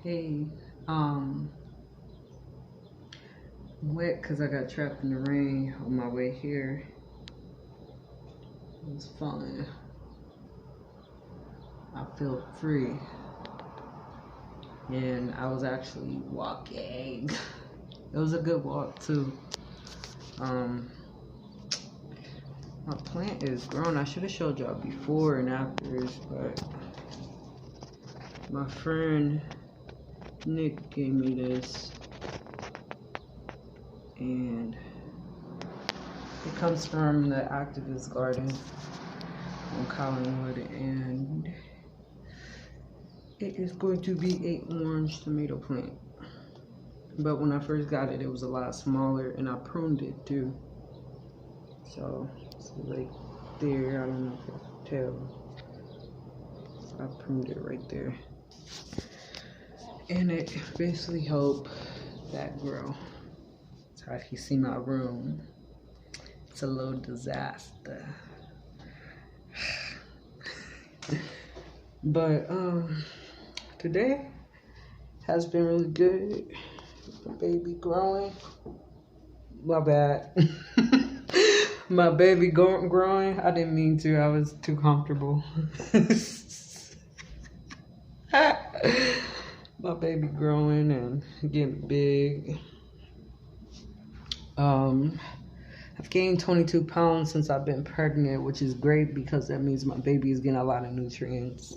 Hey, um, wet because I got trapped in the rain on my way here. It was fun. I felt free, and I was actually walking. It was a good walk too. Um, my plant is grown. I should have showed y'all before and afters, but my friend Nick gave me this, and it comes from the Activist Garden on Collinwood, and it is going to be an orange tomato plant. But when I first got it, it was a lot smaller, and I pruned it too. So it's like there. I don't know if you can tell. I pruned it right there, and it basically helped that grow. So if you see my room, it's a little disaster. But today has been really good. My baby growing. My bad. My baby growing. I didn't mean to. I was too comfortable. My baby growing and getting big. I've gained 22 pounds since I've been pregnant, which is great because that means my baby is getting a lot of nutrients.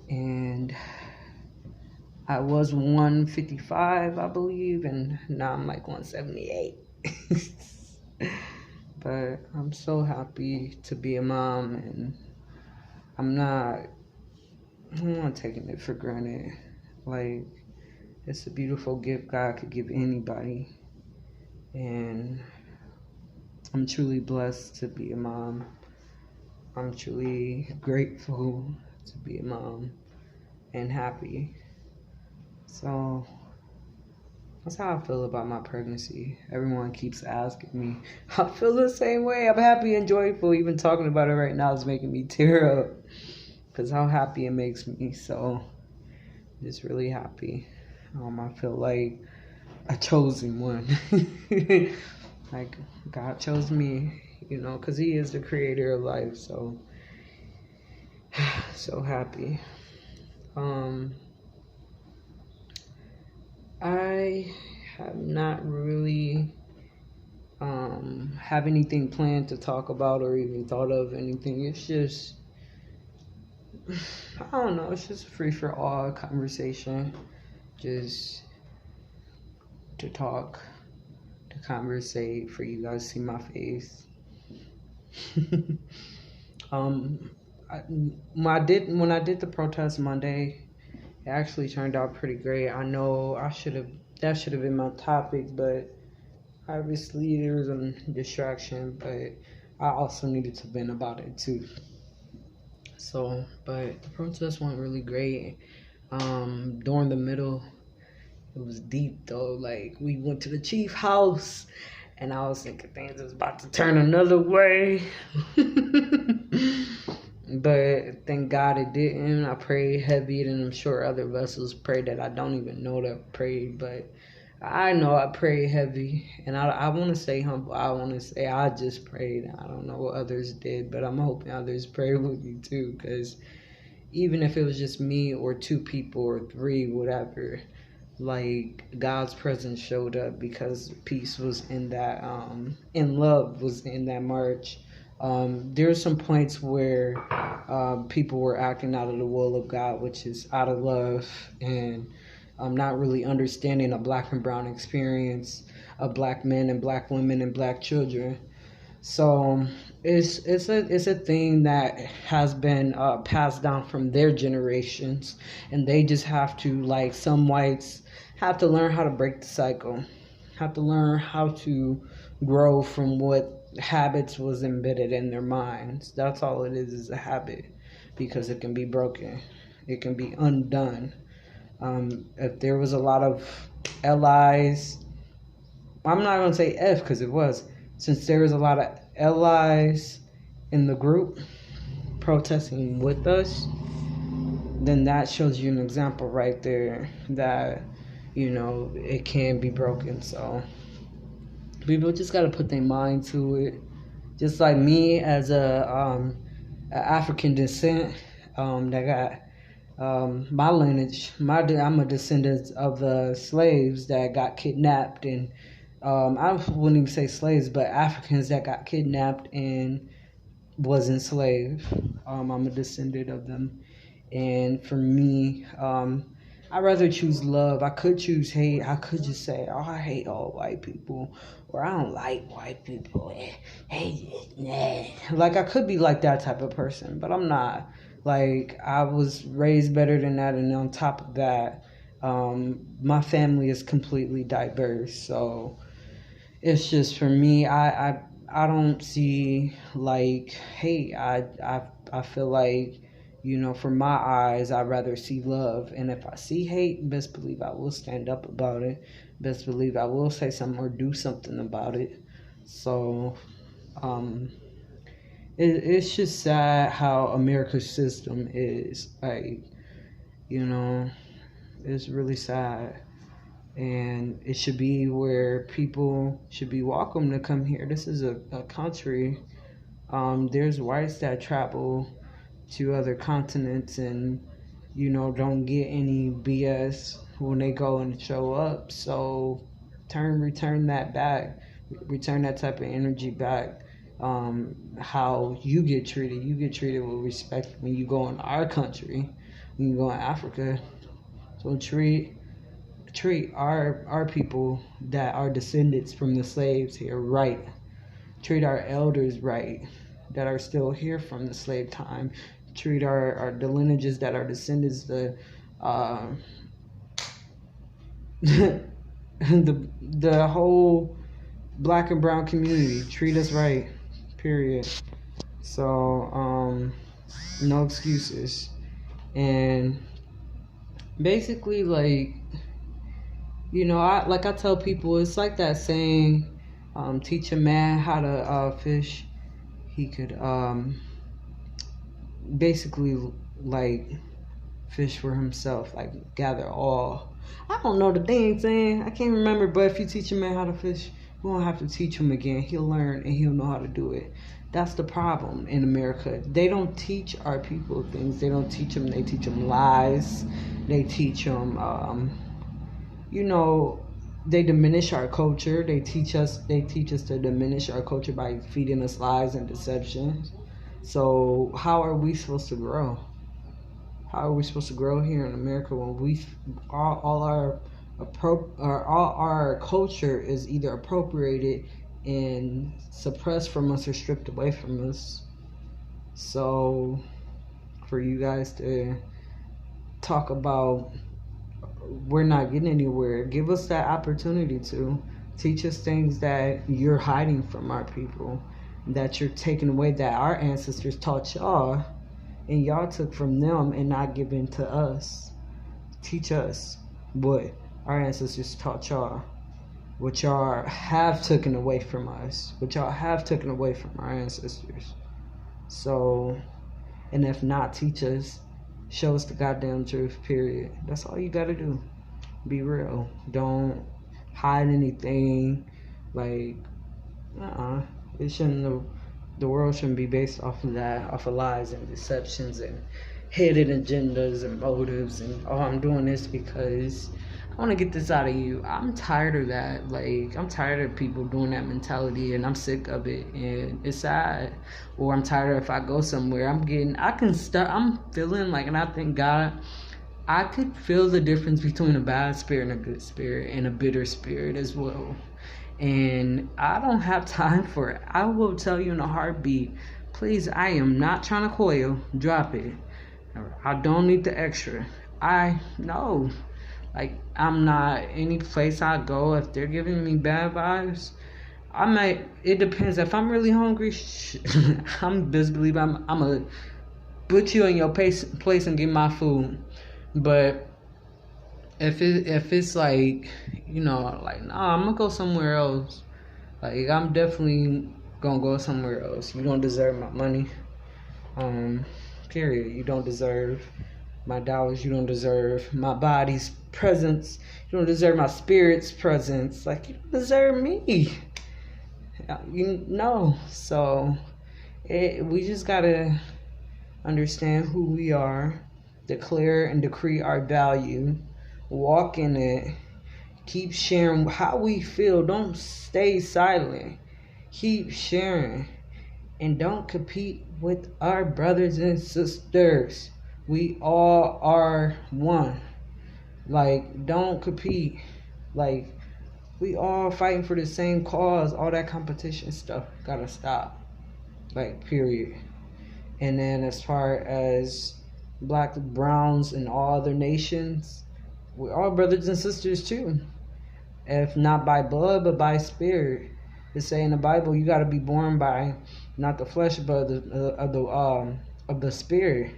And I was 155, I believe, and now I'm like 178. But I'm so happy to be a mom, and I'm not taking it for granted. Like, it's a beautiful gift God could give anybody, and I'm truly blessed to be a mom. I'm truly grateful to be a mom and happy. So that's how I feel about my pregnancy. Everyone keeps asking me. I feel the same way. I'm happy and joyful. Even talking about it right now is making me tear up because how happy it makes me. So just really happy. I feel like a chosen one. Like God chose me, because He is the creator of life. So happy. I have not really have anything planned to talk about or even thought of anything. It's just, I don't know, it's just a free for all conversation. Just to talk, to conversate, for you guys to see my face. When I did the protest Monday, it actually turned out pretty great. I know that should have been my topic, but obviously there was a distraction, but I also needed to vent about it too. So, but the protest went really great. During the middle, it was deep though. Like, we went to the chief house, and I was thinking things was about to turn another way. But thank God it didn't. I prayed heavy, and I'm sure other vessels prayed that I don't even know that prayed, but I know I prayed heavy, and I want to say humble. I want to say I just prayed. I don't know what others did, but I'm hoping others prayed with me too, because even if it was just me or two people or three, whatever, like God's presence showed up because peace was in that, and love was in that march. There's some points where people were acting out of the will of God, which is out of love, and not really understanding a black and brown experience of black men and black women and black children. So it's a thing that has been passed down from their generations, and they just have to, like some whites, have to learn how to break the cycle, have to learn how to grow from what habits was embedded in their minds. That's all it is a habit, because it can be broken, it can be undone. If there was a lot of LIs, I'm not going to say F because it was, since there was a lot of LIs in the group protesting with us, then that shows you an example right there that, it can be broken. So people just got to put their mind to it. Just like me as a African descent, that got my lineage. I'm a descendant of the slaves that got kidnapped, and I wouldn't even say slaves, but Africans that got kidnapped and was enslaved. I'm a descendant of them, and for me, I'd rather choose love. I could choose hate. I could just say, "Oh, I hate all white people," or "I don't like white people." Like I could be like that type of person, but I'm not. Like I was raised better than that, and on top of that, my family is completely diverse. So it's just for me. I don't see like hate. I feel like, from my eyes, I'd rather see love. And if I see hate, best believe I will stand up about it. Best believe I will say something or do something about it. So, it's just sad how America's system is. Like, it's really sad. And it should be where people should be welcome to come here. This is a country. There's whites that travel to other continents and, don't get any BS when they go and show up. So return that back, return that type of energy back. How you get treated with respect when you go in our country, when you go in Africa. So treat our people that are descendants from the slaves here right. Treat our elders right that are still here from the slave time. Treat the lineages that are descendants, the the whole black and brown community. Treat us right. Period. So no excuses. And basically, like, I tell people, it's like that saying, teach a man how to fish. He could basically like fish for himself, like gather all. I don't know the dang saying. I can't remember, but if you teach a man how to fish, you won't have to teach him again. He'll learn and he'll know how to do it. That's the problem in America. They don't teach our people things. They don't teach them. They teach them lies. They teach them, they diminish our culture. They teach us to diminish our culture by feeding us lies and deception. So how are we supposed to grow? How are we supposed to grow here in America when all our culture is either appropriated and suppressed from us or stripped away from us? So for you guys to talk about we're not getting anywhere, give us that opportunity to teach us things that you're hiding from our people, that you're taking away, that our ancestors taught y'all and y'all took from them and not given to us. Teach us what our ancestors taught y'all, what y'all have taken away from us, what y'all have taken away from our ancestors. So, and if not, teach us, show us the goddamn truth, period. That's all you gotta do. Be real. Don't hide anything. Like, it shouldn't, the world shouldn't be based off of that, off of lies and deceptions and hidden agendas and motives and, oh, I'm doing this because I want to get this out of you. I'm tired of that. Like, I'm tired of people doing that mentality, and I'm sick of it, and it's sad. Or I'm tired of, if I go somewhere, I'm feeling like, and I thank God, I could feel the difference between a bad spirit and a good spirit and a bitter spirit as well. And I don't have time for it. I will tell you in a heartbeat, please, I am not trying to coil. Drop it. I don't need the extra. No. Like, I'm not, any place I go, if they're giving me bad vibes, it depends. If I'm really hungry, I'm best believe I'm going to put you in your place and get my food. But if it's like, like, nah, I'm going to go somewhere else. Like, I'm definitely going to go somewhere else. You don't deserve my money. Period. You don't deserve my dollars. You don't deserve my body's presence. You don't deserve my spirit's presence. Like, you don't deserve me. You know. So we just gotta understand who we are, declare and decree our value, walk in it, keep sharing how we feel. Don't stay silent. Keep sharing. And don't compete with our brothers and sisters. We all are one. Like, don't compete. Like, we all fighting for the same cause. All that competition stuff gotta stop. Like, period. And then as far as black, browns, and all other nations, we're all brothers and sisters too. If not by blood, but by spirit. It say in the Bible, you got to be born by not the flesh, but of the spirit.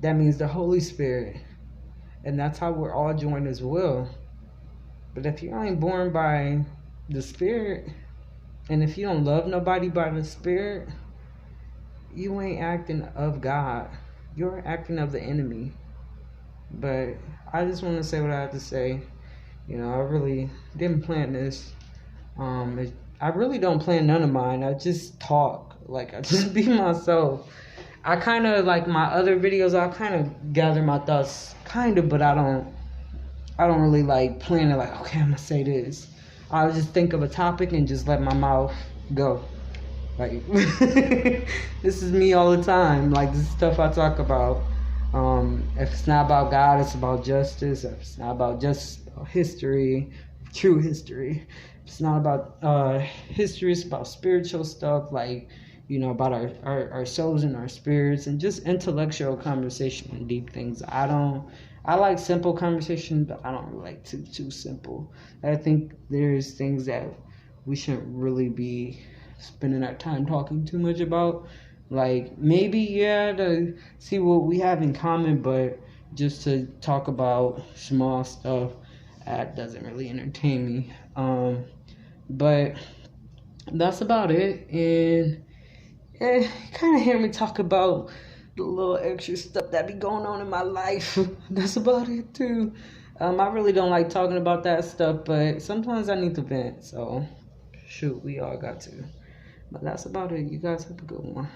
That means the Holy Spirit, and that's how we're all joined as well. But if you ain't born by the spirit, and if you don't love nobody by the spirit, you ain't acting of God. You're acting of the enemy. But I just want to say what I have to say. You know, I really didn't plan this. I really don't plan none of mine. I just talk. Like, I just be myself. I kind of, like my other videos, I kind of gather my thoughts, kind of, but I don't really like plan it. Like, okay, I'm gonna say this. I'll just think of a topic and just let my mouth go. Like, this is me all the time. Like, this is stuff I talk about. If it's not about God, it's about justice. If it's not about just history, true history. It's not about history. It's about spiritual stuff, like, you know, about our souls and our spirits, and just intellectual conversation and deep things. I like simple conversation, but I don't like too simple. I think there's things that we shouldn't really be spending our time talking too much about. Like, maybe, yeah, to see what we have in common, but just to talk about small stuff, that doesn't really entertain me. But that's about it. And you kind of hear me talk about the little extra stuff that be going on in my life. That's about it too. I really don't like talking about that stuff, but sometimes I need to vent. So, shoot, we all got to. But that's about it. You guys have a good one.